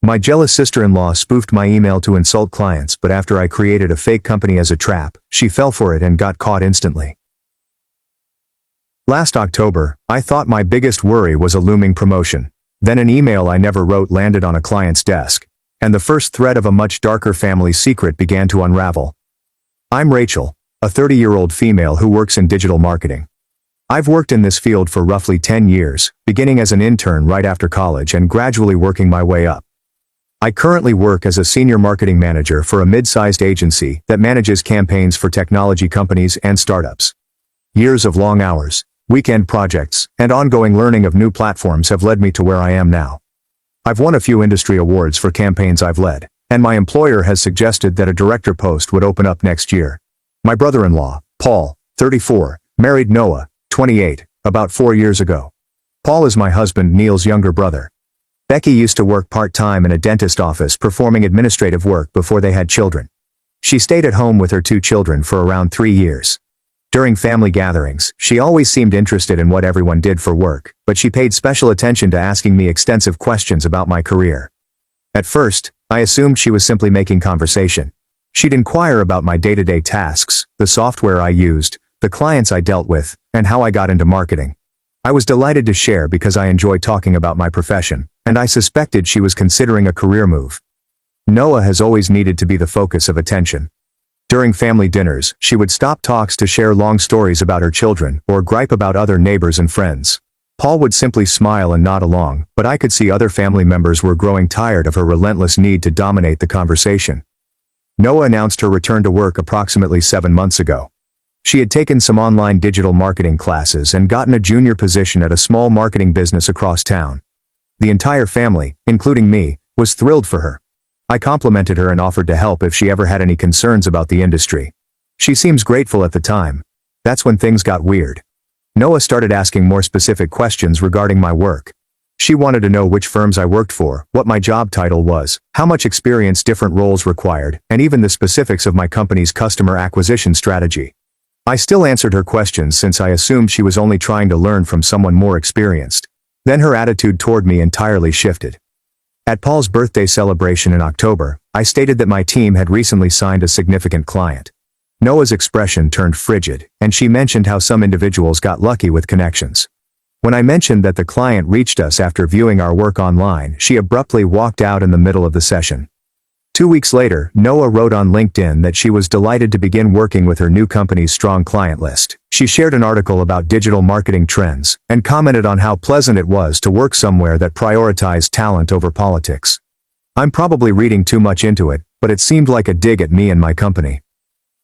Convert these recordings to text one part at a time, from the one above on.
My jealous sister-in-law spoofed my email to insult clients, but after I created a fake company as a trap, she fell for it and got caught instantly. Last October, I thought my biggest worry was a looming promotion. Then an email I never wrote landed on a client's desk, and the first thread of a much darker family secret began to unravel. I'm Rachel, a 30-year-old female who works in digital marketing. I've worked in this field for roughly 10 years, beginning as an intern right after college and gradually working my way up. I currently work as a senior marketing manager for a mid-sized agency that manages campaigns for technology companies and startups. Years of long hours, weekend projects, and ongoing learning of new platforms have led me to where I am now. I've won a few industry awards for campaigns I've led, and my employer has suggested that a director post would open up next year. My brother-in-law, Paul, 34, married Noah, 28, about 4 years ago. Paul is my husband Neil's younger brother. Becky used to work part-time in a dentist office performing administrative work before they had children. She stayed at home with her 2 children for around 3 years. During family gatherings, she always seemed interested in what everyone did for work, but she paid special attention to asking me extensive questions about my career. At first, I assumed she was simply making conversation. She'd inquire about my day-to-day tasks, the software I used, the clients I dealt with, and how I got into marketing. I was delighted to share because I enjoy talking about my profession, and I suspected she was considering a career move. Noah has always needed to be the focus of attention. During family dinners, she would stop talks to share long stories about her children, or gripe about other neighbors and friends. Paul would simply smile and nod along, but I could see other family members were growing tired of her relentless need to dominate the conversation. Noah announced her return to work approximately 7 months ago. She had taken some online digital marketing classes and gotten a junior position at a small marketing business across town. The entire family, including me, was thrilled for her. I complimented her and offered to help if she ever had any concerns about the industry. She seems grateful at the time. That's when things got weird. Noah started asking more specific questions regarding my work. She wanted to know which firms I worked for, what my job title was, how much experience different roles required, and even the specifics of my company's customer acquisition strategy. I still answered her questions since I assumed she was only trying to learn from someone more experienced. Then her attitude toward me entirely shifted. At Paul's birthday celebration in October, I stated that my team had recently signed a significant client. Noah's expression turned frigid, and she mentioned how some individuals got lucky with connections. When I mentioned that the client reached us after viewing our work online, she abruptly walked out in the middle of the session. 2 weeks later, Noah wrote on LinkedIn that she was delighted to begin working with her new company's strong client list. She shared an article about digital marketing trends, and commented on how pleasant it was to work somewhere that prioritized talent over politics. I'm probably reading too much into it, but it seemed like a dig at me and my company.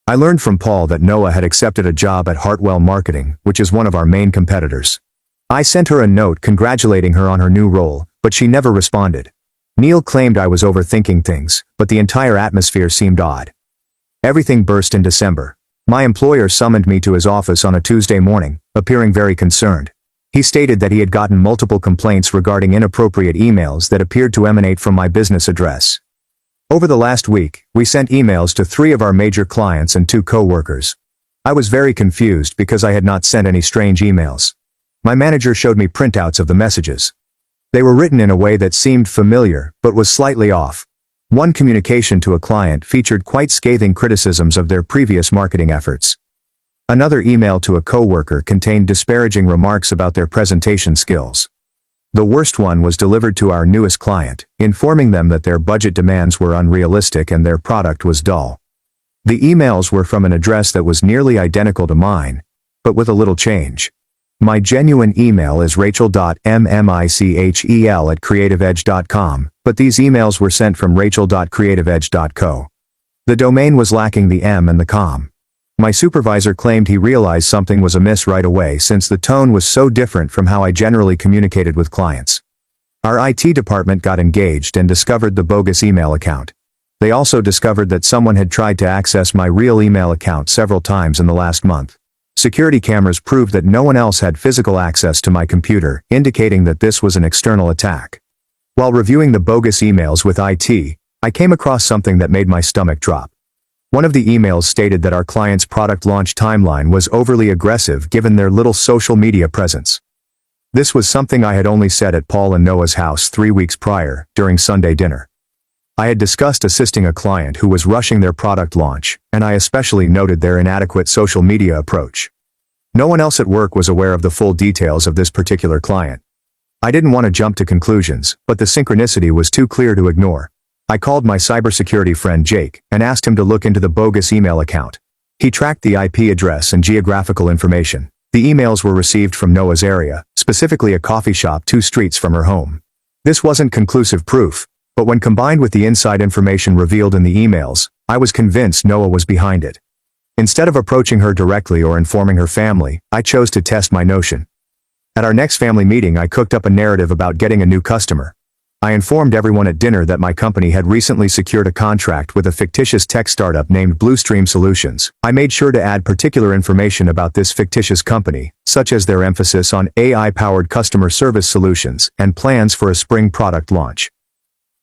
I learned from Paul that Noah had accepted a job at Hartwell Marketing, which is one of our main competitors. I sent her a note congratulating her on her new role, but she never responded. Neil claimed I was overthinking things, but the entire atmosphere seemed odd. Everything burst in December. My employer summoned me to his office on a Tuesday morning, appearing very concerned. He stated that he had gotten multiple complaints regarding inappropriate emails that appeared to emanate from my business address. Over the last week, we sent emails to 3 of our major clients and 2 co-workers. I was very confused because I had not sent any strange emails. My manager showed me printouts of the messages. They were written in a way that seemed familiar, but was slightly off. One communication to a client featured quite scathing criticisms of their previous marketing efforts. Another email to a coworker contained disparaging remarks about their presentation skills. The worst one was delivered to our newest client, informing them that their budget demands were unrealistic and their product was dull. The emails were from an address that was nearly identical to mine, but with a little change. My genuine email is rachel.mmichel@creativeedge.com, but these emails were sent from rachel.creativeedge.co. The domain was lacking the M and the com. My supervisor claimed he realized something was amiss right away since the tone was so different from how I generally communicated with clients. Our IT department got engaged and discovered the bogus email account. They also discovered that someone had tried to access my real email account several times in the last month. Security cameras proved that no one else had physical access to my computer, indicating that this was an external attack. While reviewing the bogus emails with IT, I came across something that made my stomach drop. One of the emails stated that our client's product launch timeline was overly aggressive given their little social media presence. This was something I had only said at Paul and Noah's house 3 weeks prior, during Sunday dinner. I had discussed assisting a client who was rushing their product launch, and I especially noted their inadequate social media approach. No one else at work was aware of the full details of this particular client. I didn't want to jump to conclusions, but the synchronicity was too clear to ignore. I called my cybersecurity friend Jake and asked him to look into the bogus email account. He tracked the IP address and geographical information. The emails were received from Noah's area, specifically a coffee shop 2 streets from her home. This wasn't conclusive proof, but when combined with the inside information revealed in the emails, I was convinced Noah was behind it. Instead of approaching her directly or informing her family, I chose to test my notion. At our next family meeting, I cooked up a narrative about getting a new customer. I informed everyone at dinner that my company had recently secured a contract with a fictitious tech startup named Bluestream Solutions. I made sure to add particular information about this fictitious company, such as their emphasis on AI-powered customer service solutions and plans for a spring product launch.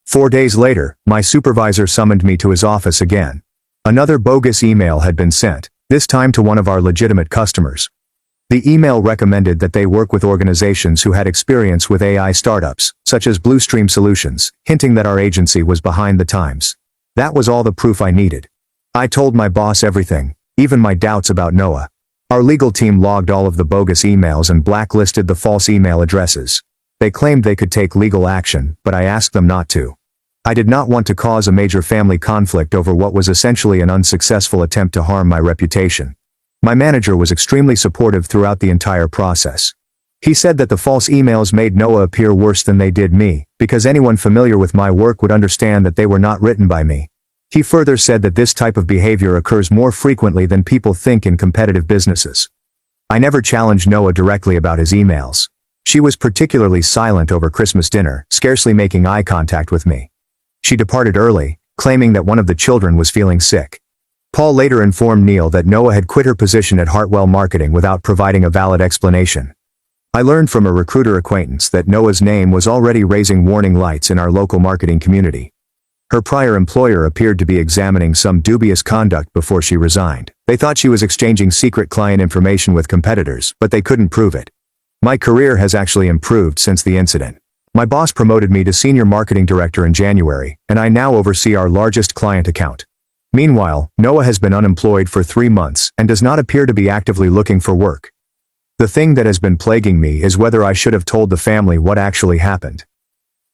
4 days later, my supervisor summoned me to his office again. Another bogus email had been sent, this time to one of our legitimate customers. The email recommended that they work with organizations who had experience with AI startups, such as Bluestream Solutions, hinting that our agency was behind the times. That was all the proof I needed. I told my boss everything, even my doubts about Noah. Our legal team logged all of the bogus emails and blacklisted the false email addresses. They claimed they could take legal action, but I asked them not to. I did not want to cause a major family conflict over what was essentially an unsuccessful attempt to harm my reputation. My manager was extremely supportive throughout the entire process. He said that the false emails made Noah appear worse than they did me, because anyone familiar with my work would understand that they were not written by me. He further said that this type of behavior occurs more frequently than people think in competitive businesses. I never challenged Noah directly about his emails. She was particularly silent over Christmas dinner, scarcely making eye contact with me. She departed early, claiming that one of the children was feeling sick. Paul later informed Neil that Noah had quit her position at Hartwell Marketing without providing a valid explanation. I learned from a recruiter acquaintance that Noah's name was already raising warning lights in our local marketing community. Her prior employer appeared to be examining some dubious conduct before she resigned. They thought she was exchanging secret client information with competitors, but they couldn't prove it. My career has actually improved since the incident. My boss promoted me to senior marketing director in January, and I now oversee our largest client account. Meanwhile, Noah has been unemployed for 3 months and does not appear to be actively looking for work. The thing that has been plaguing me is whether I should have told the family what actually happened.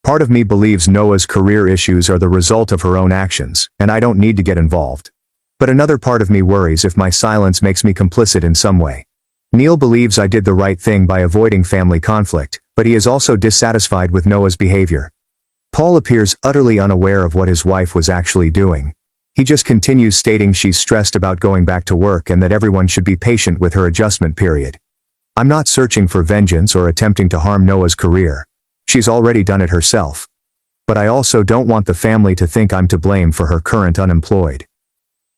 Part of me believes Noah's career issues are the result of her own actions, and I don't need to get involved. But another part of me worries if my silence makes me complicit in some way. Neil believes I did the right thing by avoiding family conflict, but he is also dissatisfied with Noah's behavior. Paul appears utterly unaware of what his wife was actually doing. He just continues stating she's stressed about going back to work and that everyone should be patient with her adjustment period. I'm not searching for vengeance or attempting to harm Noah's career. She's already done it herself. But I also don't want the family to think I'm to blame for her current unemployed.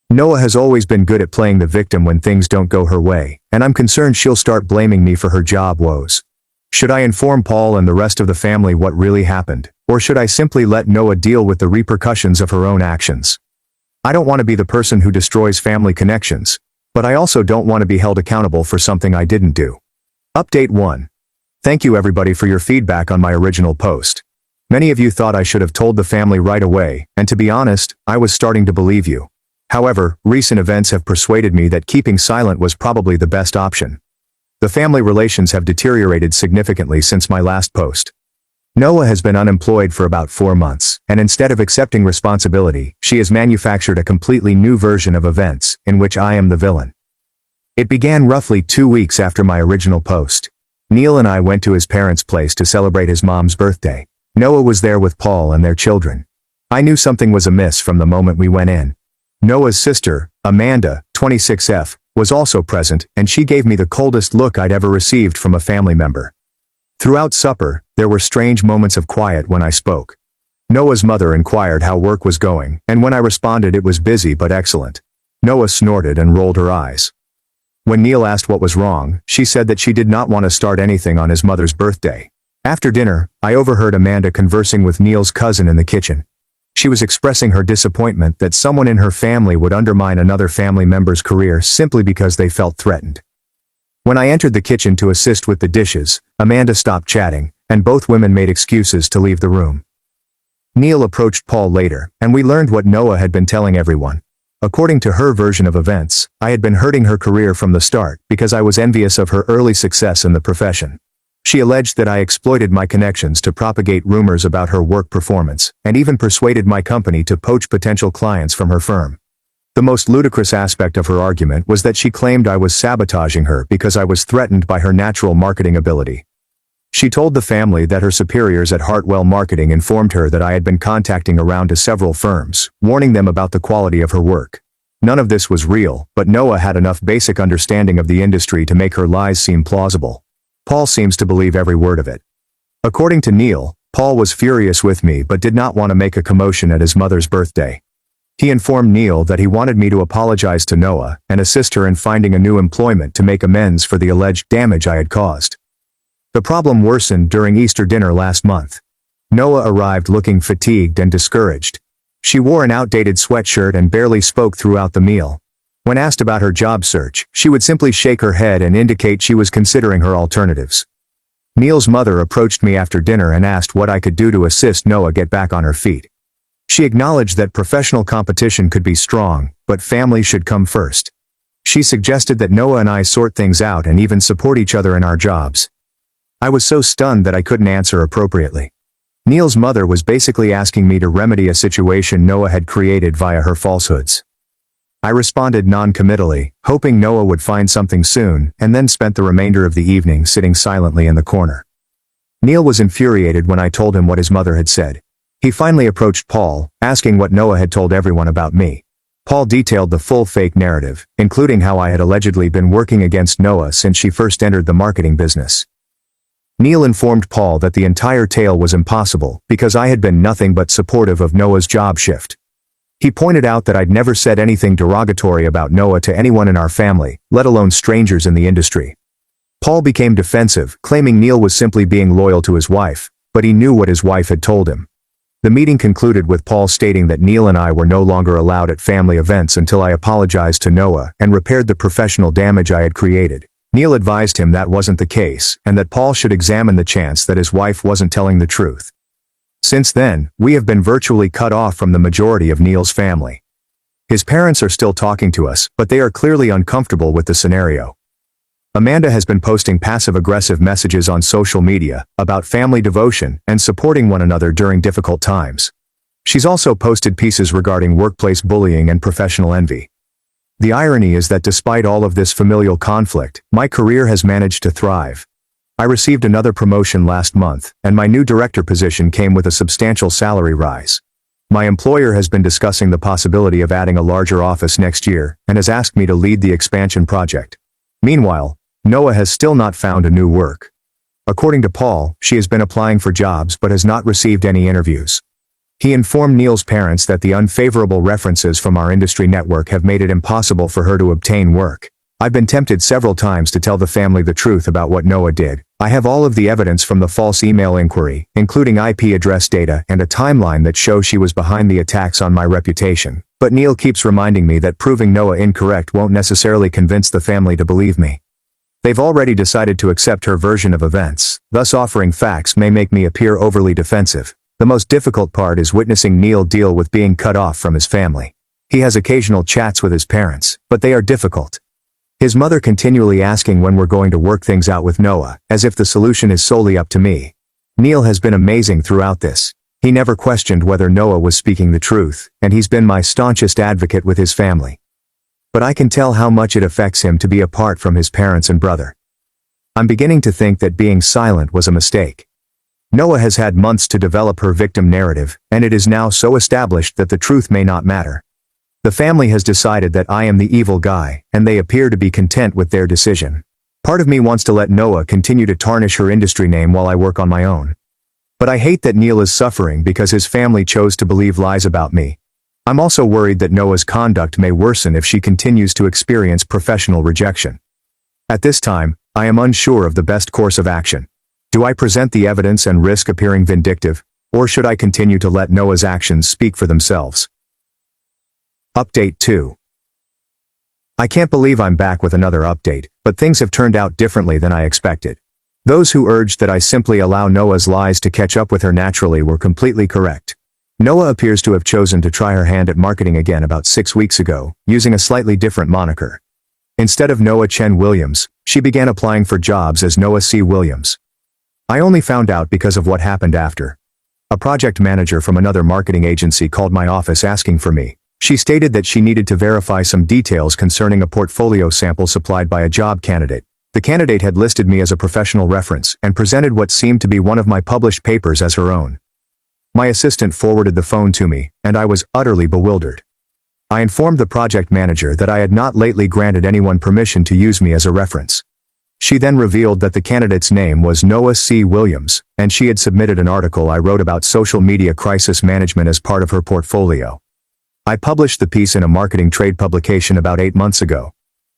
Noah has always been good at playing the victim when things don't go her way, and I'm concerned she'll start blaming me for her job woes. Should I inform Paul and the rest of the family what really happened, or should I simply let Noah deal with the repercussions of her own actions? I don't want to be the person who destroys family connections, but I also don't want to be held accountable for something I didn't do. Update 1. Thank you everybody for your feedback on my original post. Many of you thought I should have told the family right away, and to be honest, I was starting to believe you. However, recent events have persuaded me that keeping silent was probably the best option. The family relations have deteriorated significantly since my last post. Noah has been unemployed for about 4 months, and instead of accepting responsibility, she has manufactured a completely new version of events, in which I am the villain. It began roughly 2 weeks after my original post. Neil and I went to his parents' place to celebrate his mom's birthday. Noah was there with Paul and their children. I knew something was amiss from the moment we went in. Noah's sister, Amanda, 26F, was also present, and she gave me the coldest look I'd ever received from a family member. Throughout supper, there were strange moments of quiet when I spoke. Noah's mother inquired how work was going, and when I responded it was busy but excellent. Noah snorted and rolled her eyes. When Neil asked what was wrong, she said that she did not want to start anything on his mother's birthday. After dinner, I overheard Amanda conversing with Neil's cousin in the kitchen. She was expressing her disappointment that someone in her family would undermine another family member's career simply because they felt threatened. When I entered the kitchen to assist with the dishes, Amanda stopped chatting, and both women made excuses to leave the room. Neil approached Paul later, and we learned what Noah had been telling everyone. According to her version of events, I had been hurting her career from the start because I was envious of her early success in the profession. She alleged that I exploited my connections to propagate rumors about her work performance, and even persuaded my company to poach potential clients from her firm. The most ludicrous aspect of her argument was that she claimed I was sabotaging her because I was threatened by her natural marketing ability. She told the family that her superiors at Hartwell Marketing informed her that I had been contacting around to several firms, warning them about the quality of her work. None of this was real, but Noah had enough basic understanding of the industry to make her lies seem plausible. Paul seems to believe every word of it. According to Neil, Paul was furious with me but did not want to make a commotion at his mother's birthday. He informed Neil that he wanted me to apologize to Noah and assist her in finding a new employment to make amends for the alleged damage I had caused. The problem worsened during Easter dinner last month. Noah arrived looking fatigued and discouraged. She wore an outdated sweatshirt and barely spoke throughout the meal. When asked about her job search, she would simply shake her head and indicate she was considering her alternatives. Neil's mother approached me after dinner and asked what I could do to assist Noah get back on her feet. She acknowledged that professional competition could be strong, but family should come first. She suggested that Noah and I sort things out and even support each other in our jobs. I was so stunned that I couldn't answer appropriately. Neil's mother was basically asking me to remedy a situation Noah had created via her falsehoods. I responded non-committally, hoping Noah would find something soon, and then spent the remainder of the evening sitting silently in the corner. Neil was infuriated when I told him what his mother had said. He finally approached Paul, asking what Noah had told everyone about me. Paul detailed the full fake narrative, including how I had allegedly been working against Noah since she first entered the marketing business. Neil informed Paul that the entire tale was impossible because I had been nothing but supportive of Noah's job shift. He pointed out that I'd never said anything derogatory about Noah to anyone in our family, let alone strangers in the industry. Paul became defensive, claiming Neil was simply being loyal to his wife, but he knew what his wife had told him. The meeting concluded with Paul stating that Neil and I were no longer allowed at family events until I apologized to Noah and repaired the professional damage I had created. Neil advised him that wasn't the case, and that Paul should examine the chance that his wife wasn't telling the truth. Since then, we have been virtually cut off from the majority of Neil's family. His parents are still talking to us, but they are clearly uncomfortable with the scenario. Amanda has been posting passive-aggressive messages on social media about family devotion and supporting one another during difficult times. She's also posted pieces regarding workplace bullying and professional envy. The irony is that despite all of this familial conflict, my career has managed to thrive. I received another promotion last month, and my new director position came with a substantial salary rise. My employer has been discussing the possibility of adding a larger office next year, and has asked me to lead the expansion project. Meanwhile, Noah has still not found a new work. According to Paul, she has been applying for jobs but has not received any interviews. He informed Neil's parents that the unfavorable references from our industry network have made it impossible for her to obtain work. I've been tempted several times to tell the family the truth about what Noah did. I have all of the evidence from the false email inquiry, including IP address data and a timeline that shows she was behind the attacks on my reputation. But Neil keeps reminding me that proving Noah incorrect won't necessarily convince the family to believe me. They've already decided to accept her version of events, thus offering facts may make me appear overly defensive. The most difficult part is witnessing Neil deal with being cut off from his family. He has occasional chats with his parents, but they are difficult. His mother continually asking when we're going to work things out with Noah, as if the solution is solely up to me. Neil has been amazing throughout this. He never questioned whether Noah was speaking the truth, and he's been my staunchest advocate with his family. But I can tell how much it affects him to be apart from his parents and brother. I'm beginning to think that being silent was a mistake. Noah has had months to develop her victim narrative, and it is now so established that the truth may not matter. The family has decided that I am the evil guy, and they appear to be content with their decision. Part of me wants to let Noah continue to tarnish her industry name while I work on my own. But I hate that Neil is suffering because his family chose to believe lies about me. I'm also worried that Noah's conduct may worsen if she continues to experience professional rejection. At this time, I am unsure of the best course of action. Do I present the evidence and risk appearing vindictive, or should I continue to let Noah's actions speak for themselves? Update 2. I can't believe I'm back with another update, but things have turned out differently than I expected. Those who urged that I simply allow Noah's lies to catch up with her naturally were completely correct. Noah appears to have chosen to try her hand at marketing again about 6 weeks ago, using a slightly different moniker. Instead of Noah Chen Williams, she began applying for jobs as Noah C. Williams. I only found out because of what happened after. A project manager from another marketing agency called my office asking for me. She stated that she needed to verify some details concerning a portfolio sample supplied by a job candidate. The candidate had listed me as a professional reference and presented what seemed to be one of my published papers as her own. My assistant forwarded the phone to me, and I was utterly bewildered. I informed the project manager that I had not lately granted anyone permission to use me as a reference. She then revealed that the candidate's name was Noah C. Williams, and she had submitted an article I wrote about social media crisis management as part of her portfolio. I published the piece in a marketing trade publication about 8 months ago.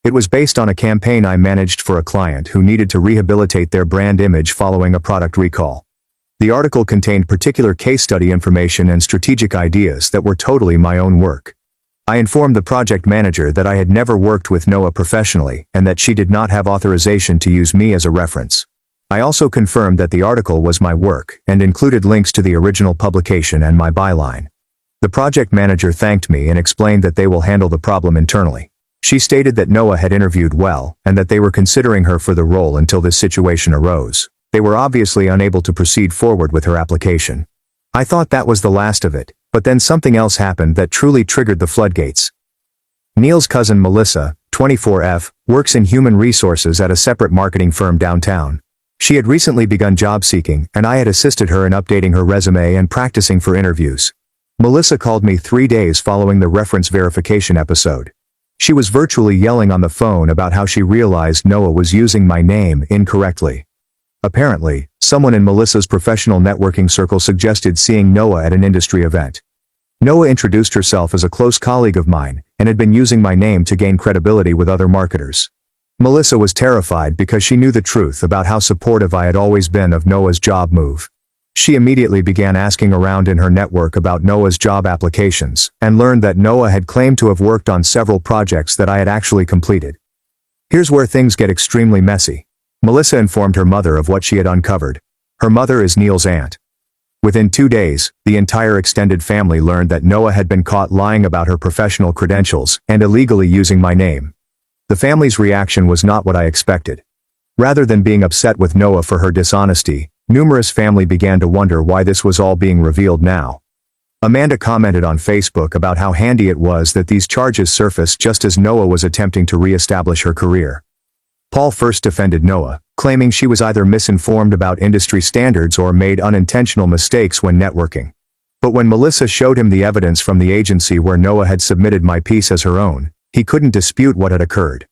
It was based on a campaign I managed for a client who needed to rehabilitate their brand image following a product recall. The article contained particular case study information and strategic ideas that were totally my own work. I informed the project manager that I had never worked with Noah professionally and that she did not have authorization to use me as a reference. I also confirmed that the article was my work and included links to the original publication and my byline. The project manager thanked me and explained that they will handle the problem internally. She stated that Noah had interviewed well and that they were considering her for the role until this situation arose. They were obviously unable to proceed forward with her application. I thought that was the last of it, but then something else happened that truly triggered the floodgates. Neil's cousin Melissa, 24F, works in human resources at a separate marketing firm downtown. She had recently begun job seeking, and I had assisted her in updating her resume and practicing for interviews. Melissa called me 3 days following the reference verification episode. She was virtually yelling on the phone about how she realized Noah was using my name incorrectly. Apparently, someone in Melissa's professional networking circle suggested seeing Noah at an industry event. Noah introduced herself as a close colleague of mine, and had been using my name to gain credibility with other marketers. Melissa was terrified because she knew the truth about how supportive I had always been of Noah's job move. She immediately began asking around in her network about Noah's job applications, and learned that Noah had claimed to have worked on several projects that I had actually completed. Here's where things get extremely messy. Melissa informed her mother of what she had uncovered. Her mother is Neil's aunt. Within 2 days, the entire extended family learned that Noah had been caught lying about her professional credentials and illegally using my name. The family's reaction was not what I expected. Rather than being upset with Noah for her dishonesty, numerous family began to wonder why this was all being revealed now. Amanda commented on Facebook about how handy it was that these charges surfaced just as Noah was attempting to re-establish her career. Paul first defended Noah, claiming she was either misinformed about industry standards or made unintentional mistakes when networking. But when Melissa showed him the evidence from the agency where Noah had submitted my piece as her own, he couldn't dispute what had occurred.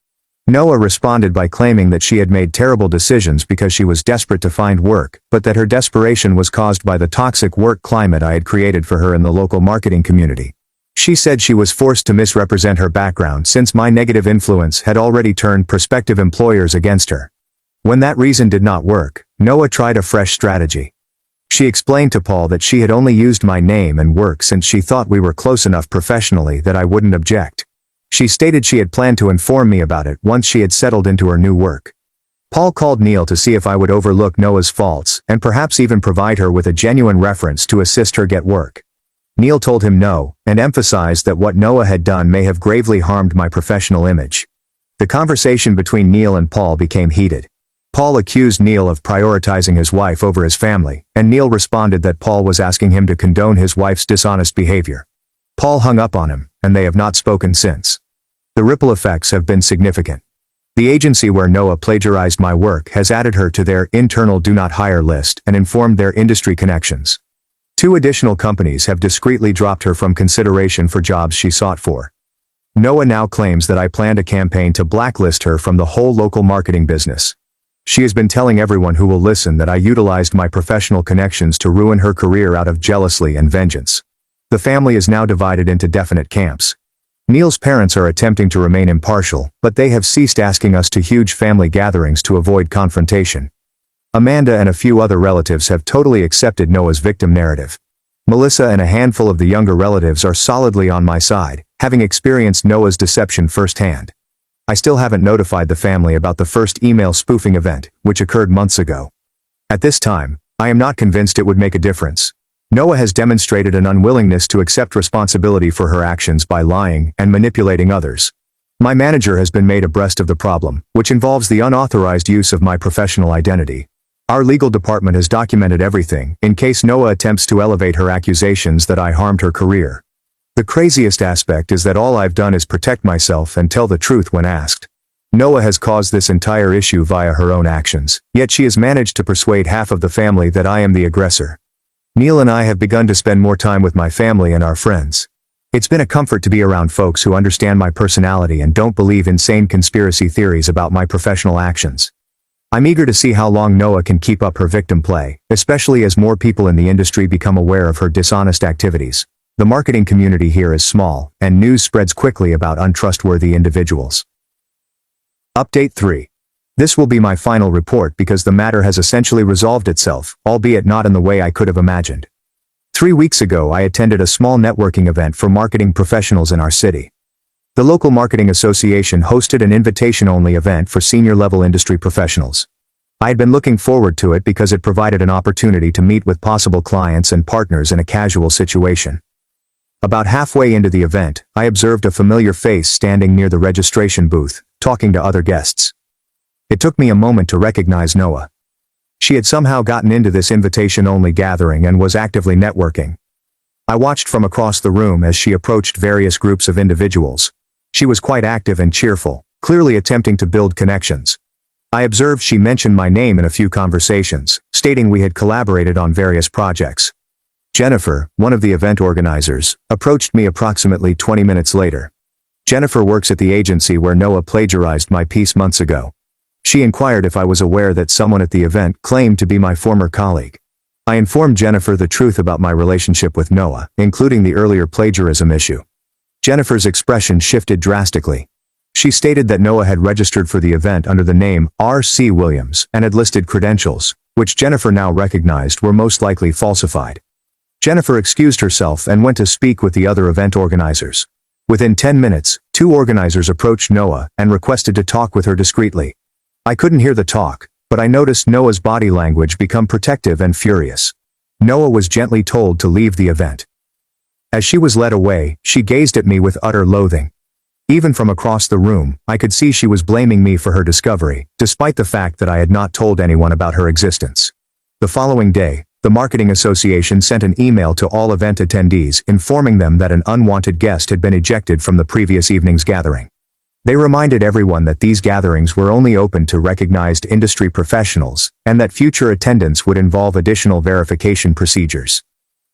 Noah responded by claiming that she had made terrible decisions because she was desperate to find work, but that her desperation was caused by the toxic work climate I had created for her in the local marketing community. She said she was forced to misrepresent her background since my negative influence had already turned prospective employers against her. When that reason did not work, Noah tried a fresh strategy. She explained to Paul that she had only used my name and work since she thought we were close enough professionally that I wouldn't object. She stated she had planned to inform me about it once she had settled into her new work. Paul called Neil to see if I would overlook Noah's faults and perhaps even provide her with a genuine reference to assist her get work. Neil told him no, and emphasized that what Noah had done may have gravely harmed my professional image. The conversation between Neil and Paul became heated. Paul accused Neil of prioritizing his wife over his family, and Neil responded that Paul was asking him to condone his wife's dishonest behavior. Paul hung up on him, and they have not spoken since. The ripple effects have been significant. The agency where Noah plagiarized my work has added her to their internal do not hire list and informed their industry connections. 2 additional companies have discreetly dropped her from consideration for jobs she sought for. Noah now claims that I planned a campaign to blacklist her from the whole local marketing business. She has been telling everyone who will listen that I utilized my professional connections to ruin her career out of jealousy and vengeance. The family is now divided into definite camps. Neil's parents are attempting to remain impartial, but they have ceased asking us to huge family gatherings to avoid confrontation. Amanda and a few other relatives have totally accepted Noah's victim narrative. Melissa and a handful of the younger relatives are solidly on my side, having experienced Noah's deception firsthand. I still haven't notified the family about the first email spoofing event, which occurred months ago. At this time, I am not convinced it would make a difference. Noah has demonstrated an unwillingness to accept responsibility for her actions by lying and manipulating others. My manager has been made abreast of the problem, which involves the unauthorized use of my professional identity. Our legal department has documented everything, in case Noah attempts to elevate her accusations that I harmed her career. The craziest aspect is that all I've done is protect myself and tell the truth when asked. Noah has caused this entire issue via her own actions, yet she has managed to persuade half of the family that I am the aggressor. Neil and I have begun to spend more time with my family and our friends. It's been a comfort to be around folks who understand my personality and don't believe insane conspiracy theories about my professional actions. I'm eager to see how long Noah can keep up her victim play, especially as more people in the industry become aware of her dishonest activities. The marketing community here is small, and news spreads quickly about untrustworthy individuals. Update 3. This will be my final report because the matter has essentially resolved itself, albeit not in the way I could have imagined. 3 weeks ago I attended a small networking event for marketing professionals in our city. The local marketing association hosted an invitation-only event for senior-level industry professionals. I had been looking forward to it because it provided an opportunity to meet with possible clients and partners in a casual situation. About halfway into the event, I observed a familiar face standing near the registration booth, talking to other guests. It took me a moment to recognize Noah. She had somehow gotten into this invitation-only gathering and was actively networking. I watched from across the room as she approached various groups of individuals. She was quite active and cheerful, clearly attempting to build connections. I observed she mentioned my name in a few conversations, stating we had collaborated on various projects. Jennifer, one of the event organizers, approached me approximately 20 minutes later. Jennifer works at the agency where Noah plagiarized my piece months ago. She inquired if I was aware that someone at the event claimed to be my former colleague. I informed Jennifer the truth about my relationship with Noah, including the earlier plagiarism issue. Jennifer's expression shifted drastically. She stated that Noah had registered for the event under the name R.C. Williams and had listed credentials, which Jennifer now recognized were most likely falsified. Jennifer excused herself and went to speak with the other event organizers. Within 10 minutes, 2 organizers approached Noah and requested to talk with her discreetly. I couldn't hear the talk, but I noticed Noah's body language become protective and furious. Noah was gently told to leave the event. As she was led away, she gazed at me with utter loathing. Even from across the room, I could see she was blaming me for her discovery, despite the fact that I had not told anyone about her existence. The following day, the marketing association sent an email to all event attendees informing them that an unwanted guest had been ejected from the previous evening's gathering. They reminded everyone that these gatherings were only open to recognized industry professionals, and that future attendance would involve additional verification procedures.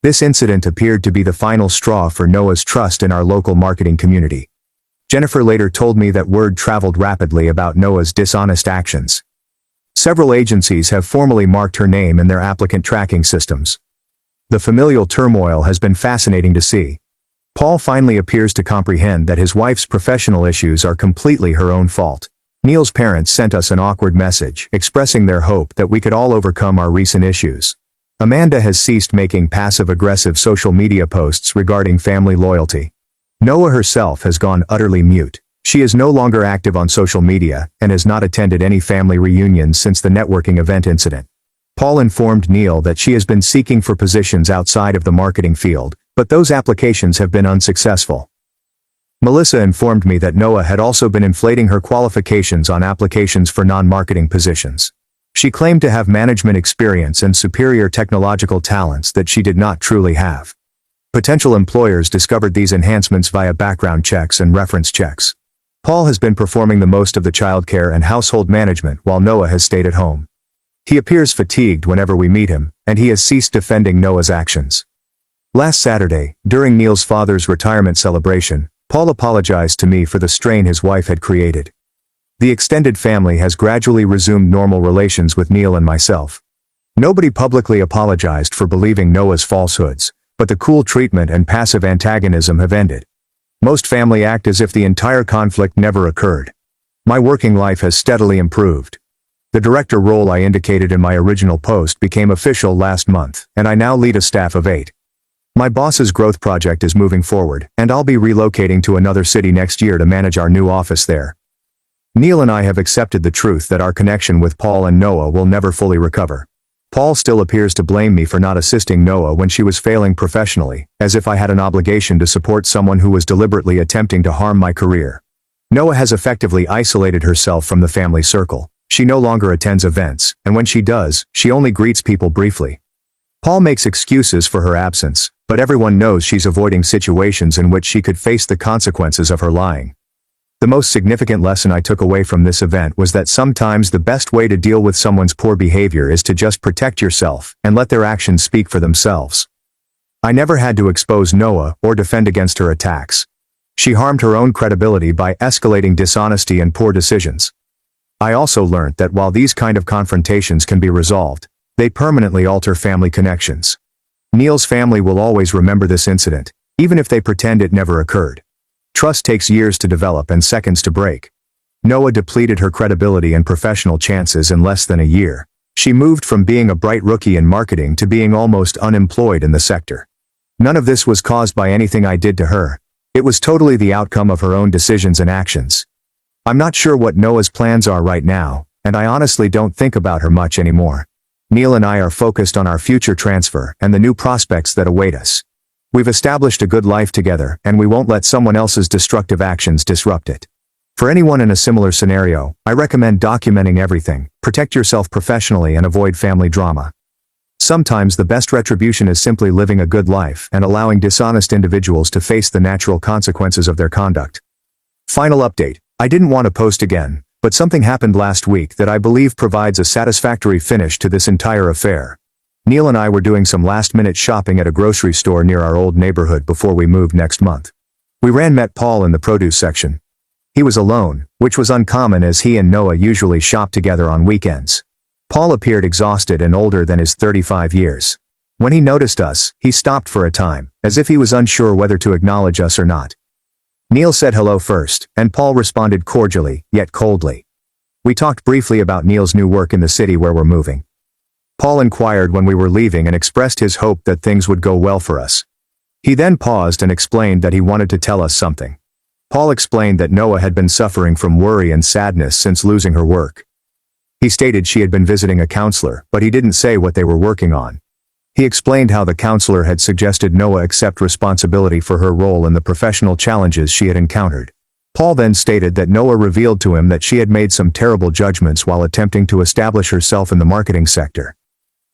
This incident appeared to be the final straw for Noah's trust in our local marketing community. Jennifer later told me that word traveled rapidly about Noah's dishonest actions. Several agencies have formally marked her name in their applicant tracking systems. The familial turmoil has been fascinating to see. Paul finally appears to comprehend that his wife's professional issues are completely her own fault. Neil's parents sent us an awkward message, expressing their hope that we could all overcome our recent issues. Amanda has ceased making passive-aggressive social media posts regarding family loyalty. Noah herself has gone utterly mute. She is no longer active on social media, and has not attended any family reunions since the networking event incident. Paul informed Neil that she has been seeking for positions outside of the marketing field, but those applications have been unsuccessful. Melissa informed me that Noah had also been inflating her qualifications on applications for non-marketing positions. She claimed to have management experience and superior technological talents that she did not truly have. Potential employers discovered these enhancements via background checks and reference checks. Paul has been performing the most of the childcare and household management while Noah has stayed at home. He appears fatigued whenever we meet him, and he has ceased defending Noah's actions. Last Saturday, during Neil's father's retirement celebration, Paul apologized to me for the strain his wife had created. The extended family has gradually resumed normal relations with Neil and myself. Nobody publicly apologized for believing Noah's falsehoods, but the cool treatment and passive antagonism have ended. Most family act as if the entire conflict never occurred. My working life has steadily improved. The director role I indicated in my original post became official last month, and I now lead a staff of 8. My boss's growth project is moving forward, and I'll be relocating to another city next year to manage our new office there. Neil and I have accepted the truth that our connection with Paul and Noah will never fully recover. Paul still appears to blame me for not assisting Noah when she was failing professionally, as if I had an obligation to support someone who was deliberately attempting to harm my career. Noah has effectively isolated herself from the family circle. She no longer attends events, and when she does, she only greets people briefly. Paul makes excuses for her absence, but everyone knows she's avoiding situations in which she could face the consequences of her lying. The most significant lesson I took away from this event was that sometimes the best way to deal with someone's poor behavior is to just protect yourself and let their actions speak for themselves. I never had to expose Noah or defend against her attacks. She harmed her own credibility by escalating dishonesty and poor decisions. I also learned that while these kind of confrontations can be resolved, they permanently alter family connections. Neil's family will always remember this incident, even if they pretend it never occurred. Trust takes years to develop and seconds to break. Noah depleted her credibility and professional chances in less than a year. She moved from being a bright rookie in marketing to being almost unemployed in the sector. None of this was caused by anything I did to her. It was totally the outcome of her own decisions and actions. I'm not sure what Noah's plans are right now, and I honestly don't think about her much anymore. Neil and I are focused on our future transfer and the new prospects that await us. We've established a good life together, and we won't let someone else's destructive actions disrupt it. For anyone in a similar scenario, I recommend documenting everything, protect yourself professionally and avoid family drama. Sometimes the best retribution is simply living a good life and allowing dishonest individuals to face the natural consequences of their conduct. Final update. I didn't want to post again, but something happened last week that I believe provides a satisfactory finish to this entire affair. Neil and I were doing some last-minute shopping at a grocery store near our old neighborhood before we moved next month. We met Paul in the produce section. He was alone, which was uncommon as he and Noah usually shop together on weekends. Paul appeared exhausted and older than his 35 years. When he noticed us, he stopped for a time, as if he was unsure whether to acknowledge us or not. Neil said hello first, and Paul responded cordially, yet coldly. We talked briefly about Neil's new work in the city where we're moving. Paul inquired when we were leaving and expressed his hope that things would go well for us. He then paused and explained that he wanted to tell us something. Paul explained that Noah had been suffering from worry and sadness since losing her work. He stated she had been visiting a counselor, but he didn't say what they were working on. He explained how the counselor had suggested Noah accept responsibility for her role in the professional challenges she had encountered. Paul then stated that Noah revealed to him that she had made some terrible judgments while attempting to establish herself in the marketing sector.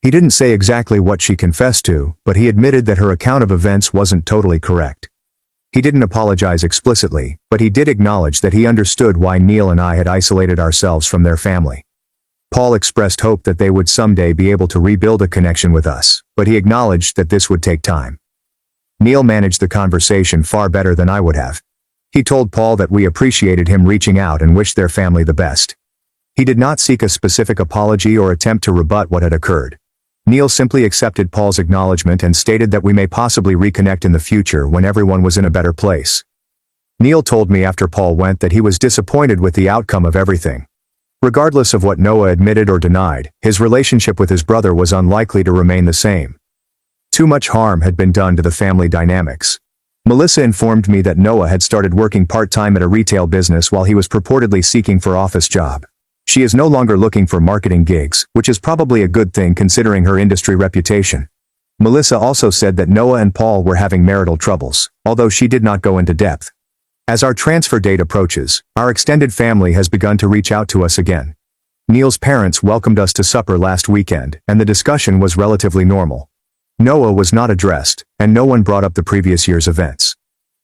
He didn't say exactly what she confessed to, but he admitted that her account of events wasn't totally correct. He didn't apologize explicitly, but he did acknowledge that he understood why Neil and I had isolated ourselves from their family. Paul expressed hope that they would someday be able to rebuild a connection with us, but he acknowledged that this would take time. Neil managed the conversation far better than I would have. He told Paul that we appreciated him reaching out and wished their family the best. He did not seek a specific apology or attempt to rebut what had occurred. Neil simply accepted Paul's acknowledgement and stated that we may possibly reconnect in the future when everyone was in a better place. Neil told me after Paul went that he was disappointed with the outcome of everything. Regardless of what Noah admitted or denied, his relationship with his brother was unlikely to remain the same. Too much harm had been done to the family dynamics. Melissa informed me that Noah had started working part-time at a retail business while he was purportedly seeking for office job. She is no longer looking for marketing gigs, which is probably a good thing considering her industry reputation. Melissa also said that Noah and Paul were having marital troubles, although she did not go into depth. As our transfer date approaches, our extended family has begun to reach out to us again. Neil's parents welcomed us to supper last weekend, and the discussion was relatively normal. Noah was not addressed, and no one brought up the previous year's events.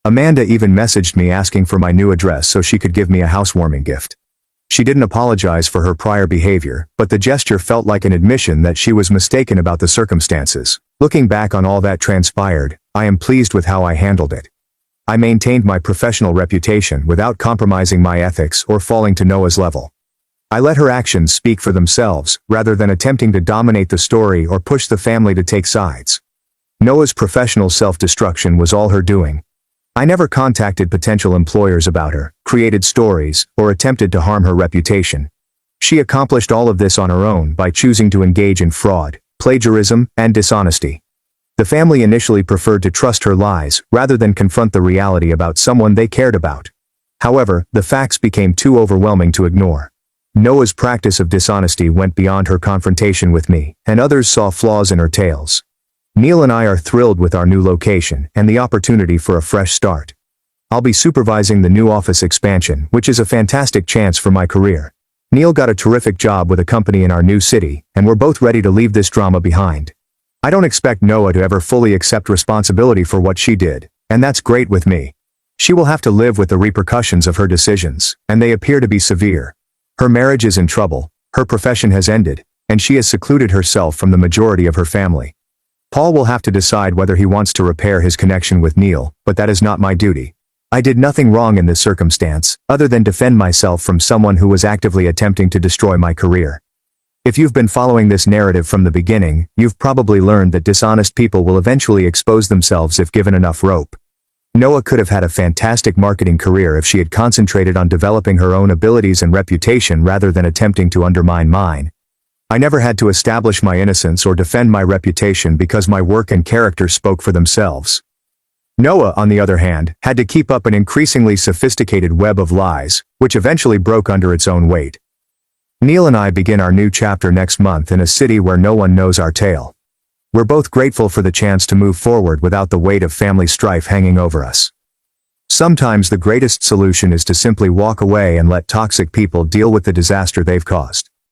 Amanda even messaged me asking for my new address so she could give me a housewarming gift. She didn't apologize for her prior behavior, but the gesture felt like an admission that she was mistaken about the circumstances. Looking back on all that transpired, I am pleased with how I handled it. I maintained my professional reputation without compromising my ethics or falling to Noah's level. I let her actions speak for themselves, rather than attempting to dominate the story or push the family to take sides. Noah's professional self-destruction was all her doing. I never contacted potential employers about her, created stories, or attempted to harm her reputation. She accomplished all of this on her own by choosing to engage in fraud, plagiarism, and dishonesty. The family initially preferred to trust her lies, rather than confront the reality about someone they cared about. However, the facts became too overwhelming to ignore. Noah's practice of dishonesty went beyond her confrontation with me, and others saw flaws in her tales. Neil and I are thrilled with our new location and the opportunity for a fresh start. I'll be supervising the new office expansion, which is a fantastic chance for my career. Neil got a terrific job with a company in our new city, and we're both ready to leave this drama behind. I don't expect Noah to ever fully accept responsibility for what she did, and that's great with me. She will have to live with the repercussions of her decisions, and they appear to be severe. Her marriage is in trouble, her profession has ended, and she has secluded herself from the majority of her family. Paul will have to decide whether he wants to repair his connection with Neil, but that is not my duty. I did nothing wrong in this circumstance, other than defend myself from someone who was actively attempting to destroy my career. If you've been following this narrative from the beginning, you've probably learned that dishonest people will eventually expose themselves if given enough rope. Noah could have had a fantastic marketing career if she had concentrated on developing her own abilities and reputation rather than attempting to undermine mine. I never had to establish my innocence or defend my reputation because my work and character spoke for themselves. Noah, on the other hand, had to keep up an increasingly sophisticated web of lies, which eventually broke under its own weight. Neil and I begin our new chapter next month in a city where no one knows our tale. We're both grateful for the chance to move forward without the weight of family strife hanging over us. Sometimes the greatest solution is to simply walk away and let toxic people deal with the disaster they've caused.